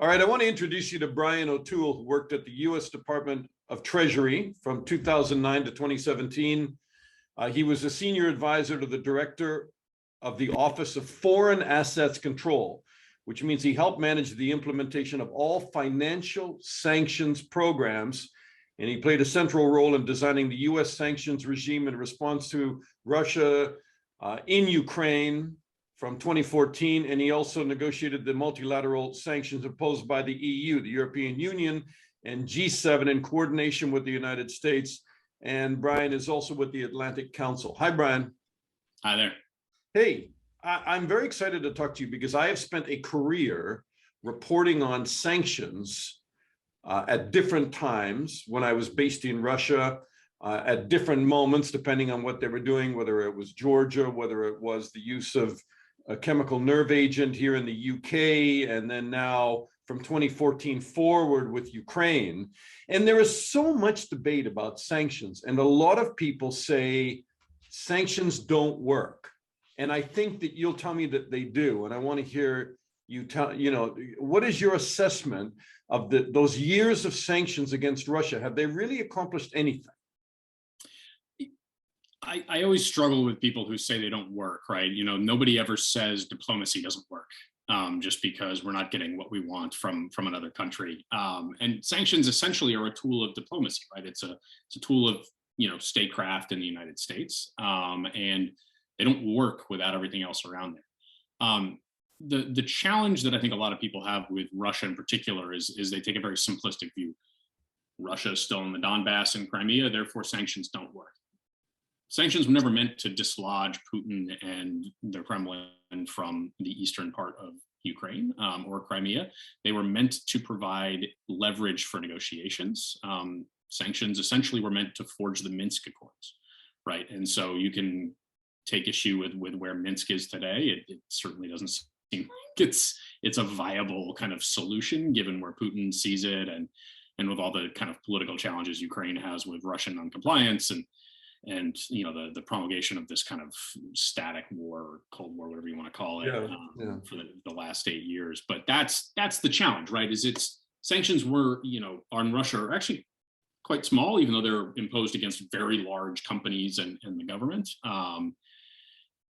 All right, I want to introduce you to Brian O'Toole, who worked at the U.S. Department of Treasury from 2009 to 2017. He was a senior advisor to the director of the Office of Foreign Assets Control, which means he helped manage the implementation of all financial sanctions programs. And he played a central role in designing the U.S. sanctions regime in response to Russia in Ukraine from 2014. And he also negotiated the multilateral sanctions imposed by the EU, the European Union, and G7 in coordination with the United States. And Brian is also with the Atlantic Council. Hi, Brian. Hi there. Hey, I'm very excited to talk to you because I have spent a career reporting on sanctions at different times when I was based in Russia, at different moments, depending on what they were doing, whether it was Georgia, whether it was the use of a chemical nerve agent here in the UK, and then now from 2014 forward with Ukraine. And there is so much debate about sanctions, and a lot of people say sanctions don't work. And I think that you'll tell me that they do. And I want to hear you tell, what is your assessment of those years of sanctions against Russia? Have they really accomplished anything? I always struggle with people who say they don't work, right? Nobody ever says diplomacy doesn't work just because we're not getting what we want from another country. And sanctions essentially are a tool of diplomacy, right? It's a tool of, statecraft in the United States. And they don't work without everything else around there. The challenge that I think a lot of people have with Russia in particular is they take a very simplistic view. Russia is still in the Donbass and Crimea, therefore sanctions don't work. Sanctions were never meant to dislodge Putin and the Kremlin from the eastern part of Ukraine or Crimea. They were meant to provide leverage for negotiations. Sanctions essentially were meant to forge the Minsk Accords, right? And so you can take issue with where Minsk is today. It certainly doesn't seem like it's a viable kind of solution given where Putin sees it and with all the kind of political challenges Ukraine has with Russian noncompliance and the promulgation of this kind of static war or Cold War, whatever you want to call it, for the last 8 years. But that's the challenge, right? Sanctions on Russia are actually quite small, even though they're imposed against very large companies and the government.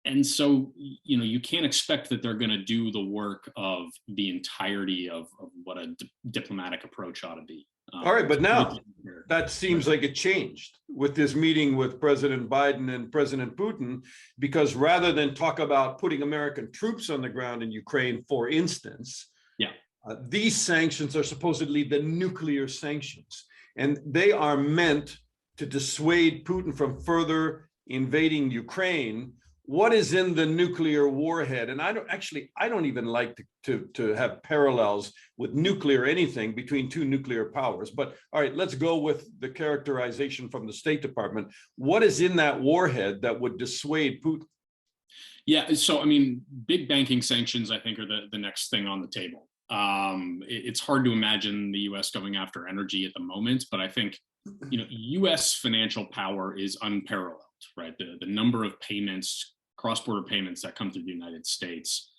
And so, you can't expect that they're going to do the work of the entirety of what a diplomatic approach ought to be. All right, but now that seems like it changed with this meeting with President Biden and President Putin, because rather than talk about putting American troops on the ground in Ukraine, for instance, these sanctions are supposedly the nuclear sanctions, and they are meant to dissuade Putin from further invading Ukraine. What is in the nuclear warhead? And I don't even like to have parallels with nuclear anything between two nuclear powers. But all right, let's go with the characterization from the State Department. What is in that warhead that would dissuade Putin? Yeah, so big banking sanctions, I think, are the next thing on the table. It's hard to imagine the U.S. going after energy at the moment, but I think U.S. financial power is unparalleled, right? The number of payments, cross-border payments that come through the United States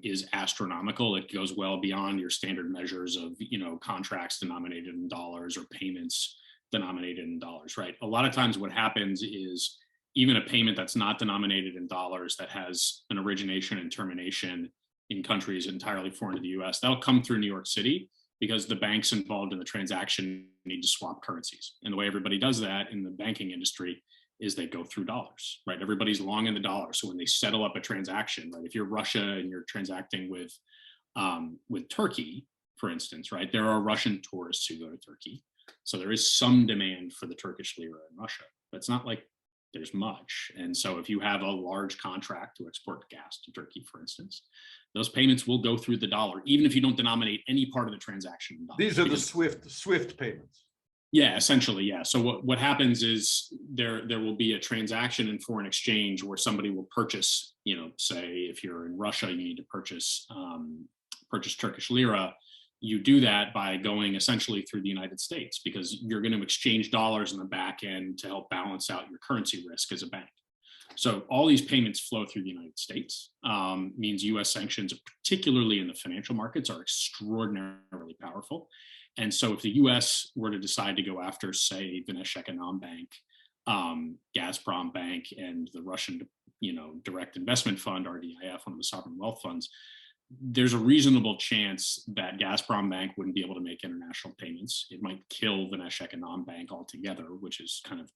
is astronomical. It goes well beyond your standard measures of, contracts denominated in dollars or payments denominated in dollars, right? A lot of times what happens is even a payment that's not denominated in dollars that has an origination and termination in countries entirely foreign to the US, that'll come through New York City because the banks involved in the transaction need to swap currencies. And the way everybody does that in the banking industry is they go through dollars, right? Everybody's long in the dollar. So when they settle up a transaction, right? If you're Russia and you're transacting with Turkey, for instance, right? There are Russian tourists who go to Turkey. So there is some demand for the Turkish lira in Russia, but it's not like there's much. And so if you have a large contract to export gas to Turkey, for instance, those payments will go through the dollar, even if you don't denominate any part of the transaction in dollars. These are the SWIFT payments. Yeah, essentially, yeah. So what happens is there will be a transaction in foreign exchange where somebody will purchase, say if you're in Russia, you need to purchase Turkish lira. You do that by going essentially through the United States because you're going to exchange dollars in the back end to help balance out your currency risk as a bank. So all these payments flow through the United States, means US sanctions, particularly in the financial markets, are extraordinarily powerful. And so if the US were to decide to go after, say, Bank, Gazprom Bank, and the Russian, Direct Investment Fund, RDIF, one of the sovereign wealth funds, there's a reasonable chance that Gazprom Bank wouldn't be able to make international payments. It might kill Bank altogether, which is kind of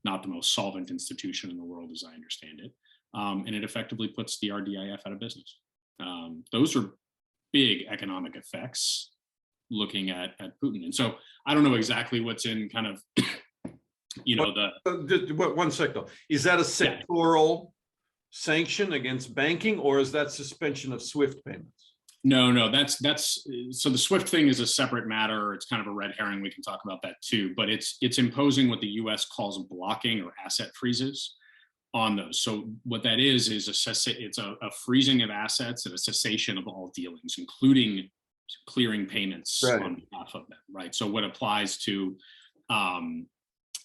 not the most solvent institution in the world, as I understand it. And it effectively puts the RDIF out of business. Those are big economic effects looking at Putin. And so I don't know exactly what's in kind of, Just one sec though. Is that a sectoral sanction against banking, or is that suspension of SWIFT payments? No, that's so the SWIFT thing is a separate matter. It's kind of a red herring. We can talk about that too, but it's imposing what the US calls blocking or asset freezes on those. So what that is it's a freezing of assets and a cessation of all dealings, including clearing payments on behalf of them, right? So what applies to the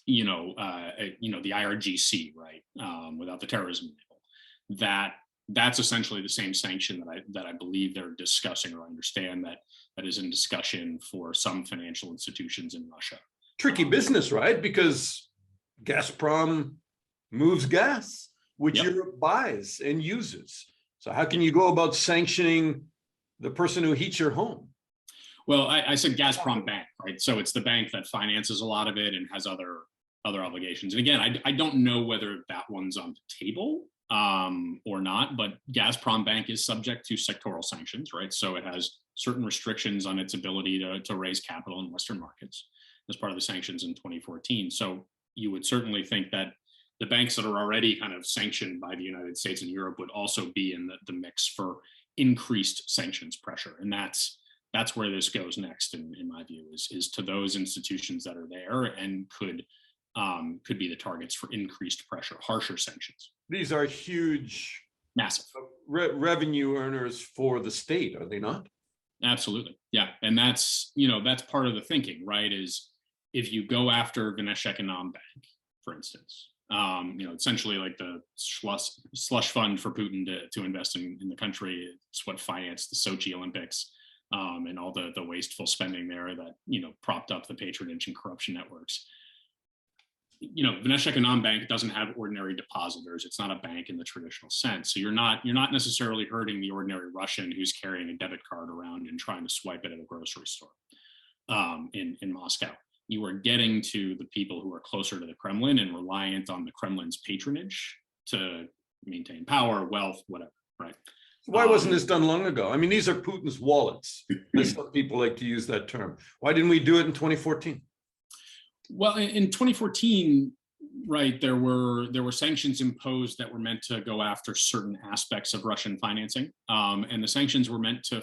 IRGC, right, without the terrorism label, that's essentially the same sanction that I believe they're discussing, or understand that is in discussion for some financial institutions in Russia. Tricky business, right? Because Gazprom moves gas, which Europe buys and uses. So how can you go about sanctioning the person who heats your home? Well, I said Gazprom Bank, right? So it's the bank that finances a lot of it and has other obligations. And again, I don't know whether that one's on the table or not, but Gazprom Bank is subject to sectoral sanctions, right? So it has certain restrictions on its ability to raise capital in Western markets as part of the sanctions in 2014. So you would certainly think that the banks that are already kind of sanctioned by the United States and Europe would also be in the mix for increased sanctions pressure. And that's where this goes next, in my view, is to those institutions that are there and could be the targets for increased pressure, harsher sanctions. These are huge, massive revenue earners for the state, are they not? Absolutely, yeah. And that's part of the thinking, right? Is if you go after Bank, for instance, essentially like the slush fund for Putin to invest in the country. It's what financed the Sochi Olympics and all the wasteful spending there that propped up the patronage and corruption networks. Bank doesn't have ordinary depositors. It's not a bank in the traditional sense. So you're not necessarily hurting the ordinary Russian who's carrying a debit card around and trying to swipe it at a grocery store in Moscow. You are getting to the people who are closer to the Kremlin and reliant on the Kremlin's patronage to maintain power, wealth, whatever, right? Why wasn't this done long ago? I mean, these are Putin's wallets. Some people like to use that term. Why didn't we do it in 2014? Well, in 2014, right, there were sanctions imposed that were meant to go after certain aspects of Russian financing, and the sanctions were meant to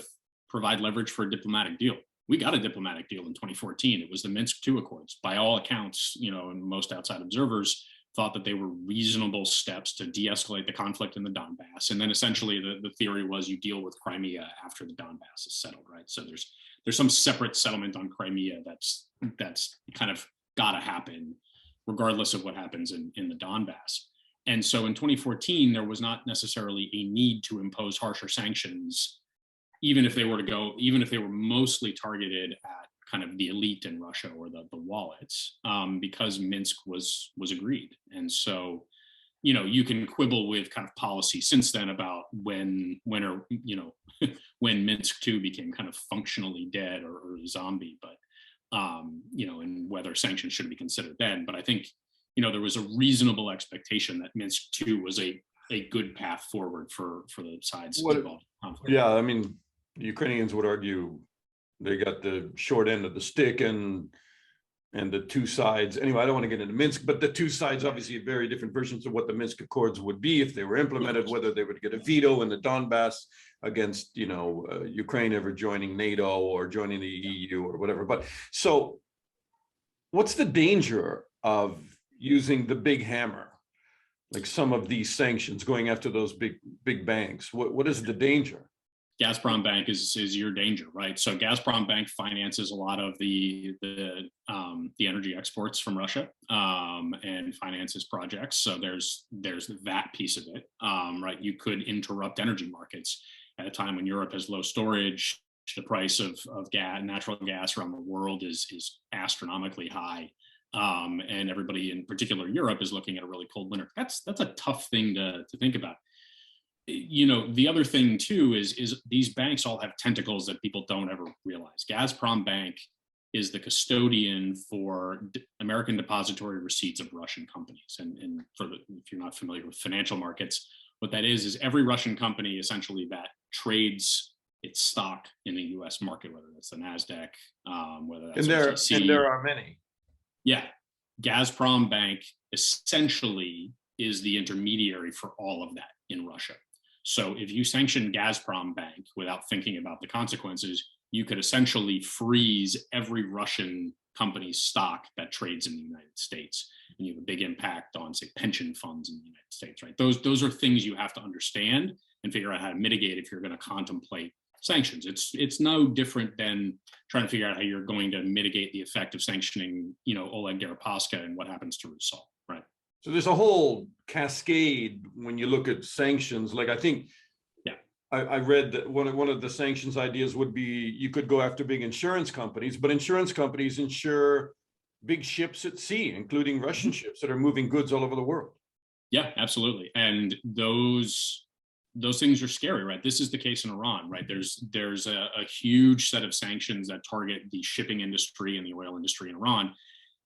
provide leverage for a diplomatic deal. We got a diplomatic deal in 2014. It was the Minsk II Accords. By all accounts, and most outside observers thought that they were reasonable steps to de-escalate the conflict in the Donbass. And then essentially the theory was you deal with Crimea after the Donbass is settled, right? So there's some separate settlement on Crimea that's kind of got to happen regardless of what happens in the Donbass. And so in 2014, there was not necessarily a need to impose harsher sanctions, even if they were mostly targeted at kind of the elite in Russia or the wallets, because Minsk was agreed. And so, you can quibble with kind of policy since then about when Minsk II became kind of functionally dead or a zombie, but and whether sanctions should be considered then. But I think, there was a reasonable expectation that Minsk II was a good path forward for the sides involved in conflict. Yeah, I mean, the Ukrainians would argue they got the short end of the stick and the two sides. Anyway, I don't want to get into Minsk, but the two sides obviously have very different versions of what the Minsk Accords would be if they were implemented, whether they would get a veto in the Donbass against, Ukraine ever joining NATO or joining the EU or whatever. But so what's the danger of using the big hammer, like some of these sanctions going after those big banks? What is the danger? Gazprom Bank is your danger, right? So Gazprom Bank finances a lot of the energy exports from Russia, and finances projects. So there's that piece of it, right? You could interrupt energy markets at a time when Europe has low storage. The price of gas, natural gas around the world is astronomically high, and everybody, in particular Europe, is looking at a really cold winter. That's a tough thing to think about. The other thing too is these banks all have tentacles that people don't ever realize. Gazprom Bank is the custodian for American depository receipts of Russian companies. And if you're not familiar with financial markets, what that is every Russian company essentially that trades its stock in the U.S. market, whether that's the NASDAQ, whether that's and there are many. Yeah, Gazprom Bank essentially is the intermediary for all of that in Russia. So if you sanction Gazprom Bank without thinking about the consequences, you could essentially freeze every Russian company's stock that trades in the United States. And you have a big impact on, say, pension funds in the United States, right? Those are things you have to understand and figure out how to mitigate if you're going to contemplate sanctions. It's no different than trying to figure out how you're going to mitigate the effect of sanctioning, Oleg Deripaska and what happens to Rusal, right? So there's a whole cascade when you look at sanctions. Like, I think, yeah, I read that one of the sanctions ideas would be you could go after big insurance companies, but insurance companies insure big ships at sea, including Russian ships that are moving goods all over the world. Yeah, absolutely. And those things are scary, right? This is the case in Iran, right? There's a huge set of sanctions that target the shipping industry and the oil industry in Iran.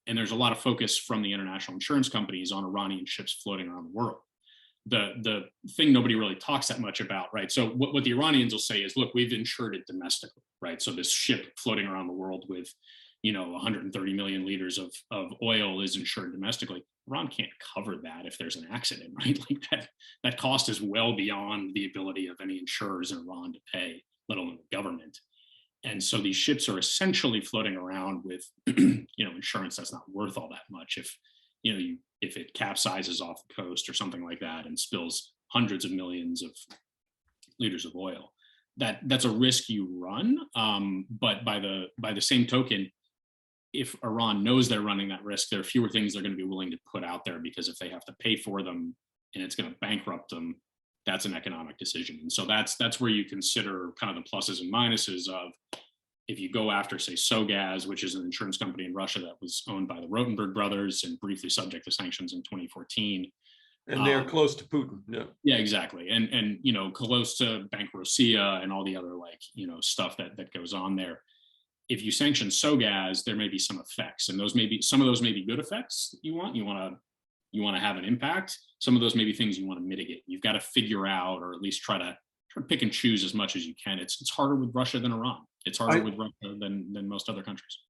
And there's a lot of focus from the international insurance companies on Iranian ships floating around the world. The thing nobody really talks that much about, right? So what the Iranians will say is, look, we've insured it domestically, right? So this ship floating around the world with, 130 million liters of oil is insured domestically. Iran can't cover that if there's an accident, right? Like that cost is well beyond the ability of any insurers in Iran to pay, let alone the government. And so these ships are essentially floating around with, insurance that's not worth all that much. If it capsizes off the coast or something like that and spills hundreds of millions of liters of oil, that's a risk you run. But by the same token, if Iran knows they're running that risk, there are fewer things they're going to be willing to put out there, because if they have to pay for them and it's going to bankrupt them, that's an economic decision. And so that's where you consider kind of the pluses and minuses of, if you go after, say, Sogaz, which is an insurance company in Russia that was owned by the Rotenberg brothers and briefly subject to sanctions in 2014. And they're close to Putin. Yeah, exactly. And close to Bank Rossiya and all the other stuff that goes on there. If you sanction Sogaz, there may be some effects, and some of those may be good effects you want to have an impact. Some of those may be things you want to mitigate. You've got to figure out, or at least try to pick and choose as much as you can. It's harder with Russia than Iran. It's harder with Russia than most other countries.